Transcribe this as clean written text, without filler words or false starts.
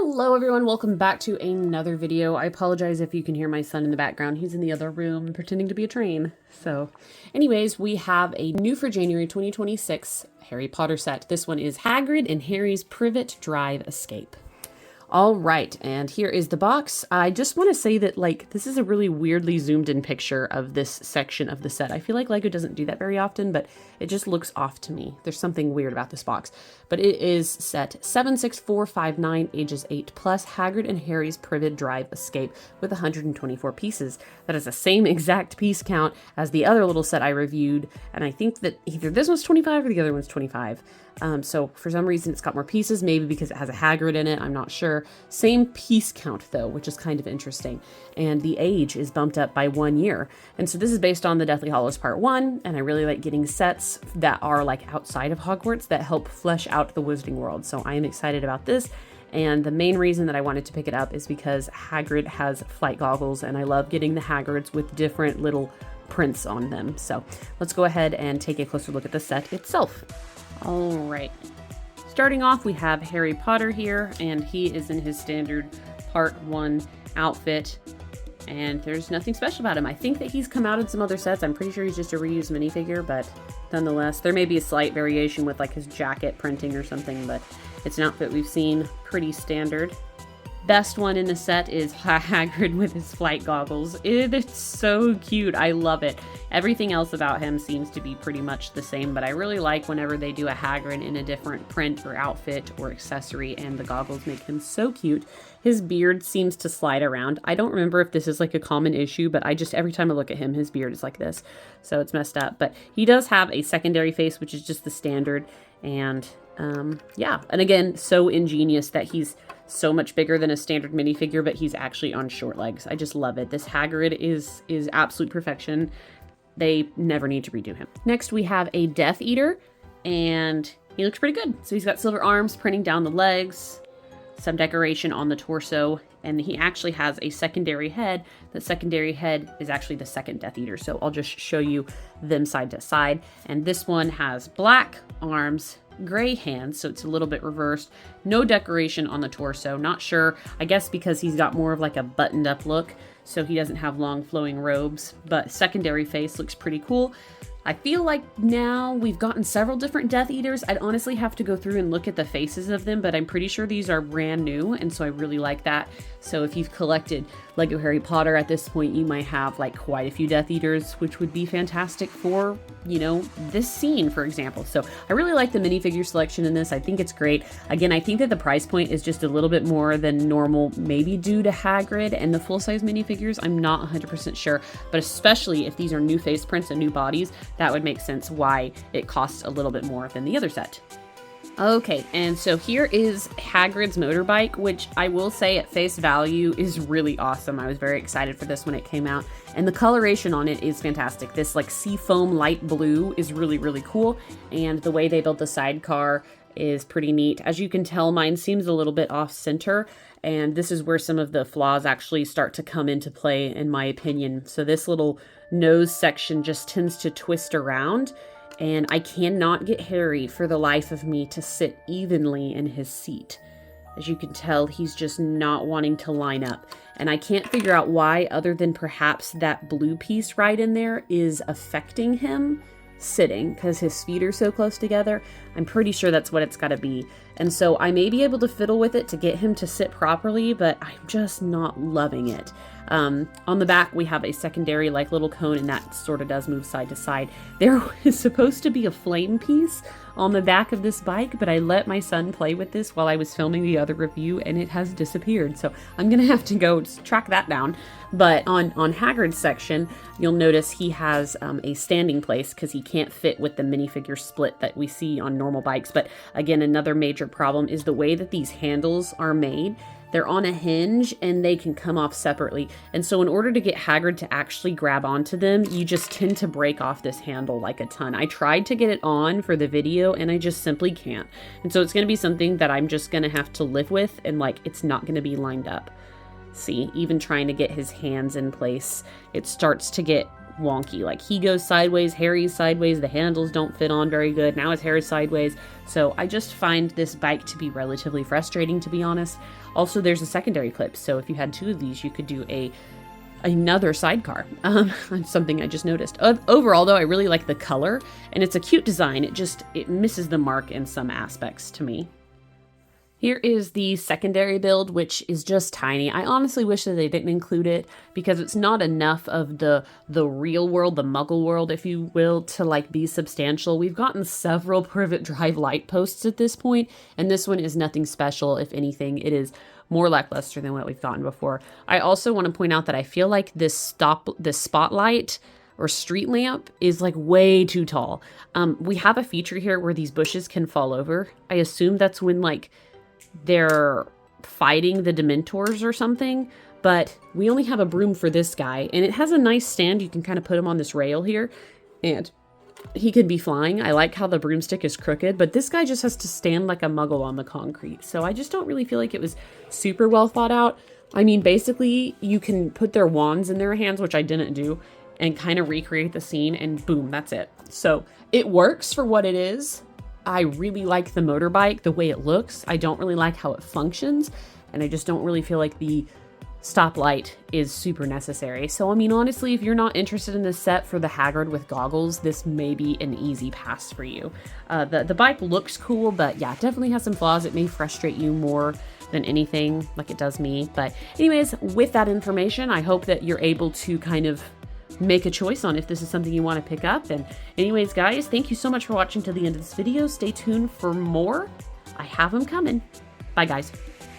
Hello everyone, welcome back to another video. I apologize if you can hear my son in the background. He's in the other room pretending to be a train. So anyways, we have a new for January 2026 Harry Potter set. This one is Hagrid and Harry's Privet Drive Escape. All right, and here is the box. I just want to say that, like, this is a really weirdly zoomed in picture of this section of the set. I feel like LEGO doesn't do that very often, but it just looks off to me. There's something weird about this box. But it is set 76459, ages 8+, Hagrid and Harry's Privet Drive Escape with 124 pieces. That is the same exact piece count as the other little set I reviewed, and I think that either this one's 25 or the other one's 25. So for some reason it's got more pieces, maybe because it has a Hagrid in it, I'm not sure. Same piece count though, which is kind of interesting. And the age is bumped up by 1 year. And so this is based on the Deathly Hallows Part 1, and I really like getting sets that are like outside of Hogwarts that help flesh out the Wizarding World. So I am excited about this. And the main reason that I wanted to pick it up is because Hagrid has flight goggles, and I love getting the Hagrids with different little prints on them. So let's go ahead and take a closer look at the set itself. All right, starting off we have Harry Potter here, and he is in his standard Part 1 outfit, and there's nothing special about him. I think that he's come out in some other sets. I'm pretty sure he's just a reused minifigure, but nonetheless, there may be a slight variation with like his jacket printing or something, but it's an outfit we've seen pretty standard. Best one in the set is Hagrid with his flight goggles. It's so cute. I love it. Everything else about him seems to be pretty much the same, but I really like whenever they do a Hagrid in a different print or outfit or accessory, and the goggles make him so cute. His beard seems to slide around. I don't remember if this is like a common issue, but every time I look at him, his beard is like this. So it's messed up. But he does have a secondary face, which is just the standard. And yeah, and again, so ingenious that he's so much bigger than a standard minifigure, but he's actually on short legs. I just love it. This Hagrid is absolute perfection. They never need to redo him. Next, we have a Death Eater, and he looks pretty good. So he's got silver arms printing down the legs, some decoration on the torso, and he actually has a secondary head. The secondary head is actually the second Death Eater, so I'll just show you them side to side. And this one has black arms, gray hands, so it's a little bit reversed. No decoration on the torso, not sure. I guess because he's got more of like a buttoned up look, so he doesn't have long flowing robes, but secondary face looks pretty cool. I feel like now we've gotten several different Death Eaters. I'd honestly have to go through and look at the faces of them, but I'm pretty sure these are brand new, and so I really like that. So if you've collected Lego Harry Potter at this point, you might have like quite a few Death Eaters, which would be fantastic for, you know, this scene, for example. So I really like the minifigure selection in this. I think it's great. Again, I think that the price point is just a little bit more than normal, maybe due to Hagrid and the full-size minifigures. I'm not 100% sure, but especially if these are new face prints and new bodies, that would make sense why it costs a little bit more than the other set. Okay, and so here is Hagrid's motorbike, which I will say at face value is really awesome. I was very excited for this when it came out, and the coloration on it is fantastic. This like seafoam light blue is really, really cool, and the way they built the sidecar is pretty neat. As you can tell, mine seems a little bit off center, and this is where some of the flaws actually start to come into play, in my opinion. So this little nose section just tends to twist around, and I cannot get Harry for the life of me to sit evenly in his seat. As you can tell, he's just not wanting to line up, and I can't figure out why, other than perhaps that blue piece right in there is affecting him sitting because his feet are so close together. I'm pretty sure that's what it's got to be. And so I may be able to fiddle with it to get him to sit properly, but I'm just not loving it. On the back, we have a secondary like little cone, and that sort of does move side to side. There is supposed to be a flame piece on the back of this bike, but I let my son play with this while I was filming the other review, and it has disappeared. So I'm gonna have to go track that down. But on Hagrid's section, you'll notice he has a standing place because he can't fit with the minifigure split that we see on normal bikes. But again, another major problem is the way that these handles are made. They're on a hinge and they can come off separately. And so in order to get Hagrid to actually grab onto them, you just tend to break off this handle like a ton. I tried to get it on for the video and I just simply can't. And so it's going to be something that I'm just going to have to live with, and like it's not going to be lined up. See, even trying to get his hands in place, it starts to get wonky. Like, he goes sideways, Harry's sideways, the handles don't fit on very good. Now his hair is sideways. So I just find this bike to be relatively frustrating, to be honest. Also, there's a secondary clip. So if you had 2 of these, you could do another sidecar. Something I just noticed. Overall, though, I really like the color, and it's a cute design. It misses the mark in some aspects to me. Here is the secondary build, which is just tiny. I honestly wish that they didn't include it because it's not enough of the real world, the muggle world, if you will, to like be substantial. We've gotten several Privet Drive light posts at this point, and this one is nothing special. If anything, it is more lackluster than what we've gotten before. I also want to point out that I feel like this spotlight or street lamp is like way too tall. We have a feature here where these bushes can fall over. I assume that's when like they're fighting the Dementors or something, but we only have a broom for this guy, and it has a nice stand. You can kind of put him on this rail here, and he can be flying. I like how the broomstick is crooked, but this guy just has to stand like a muggle on the concrete, so I just don't really feel like it was super well thought out. I mean, basically, you can put their wands in their hands, which I didn't do, and kind of recreate the scene, and boom, that's it. So it works for what it is. I really like the motorbike, the way it looks. I don't really like how it functions, and I just don't really feel like the stoplight is super necessary. So, I mean, honestly, if you're not interested in this set for the Hagrid with goggles, this may be an easy pass for you. The bike looks cool, but yeah, definitely has some flaws. It may frustrate you more than anything, like it does me. But anyways, with that information, I hope that you're able to kind of make a choice on if this is something you want to pick up. And anyways, guys, thank you so much for watching to the end of this video. Stay tuned for more. I have them coming. Bye, guys.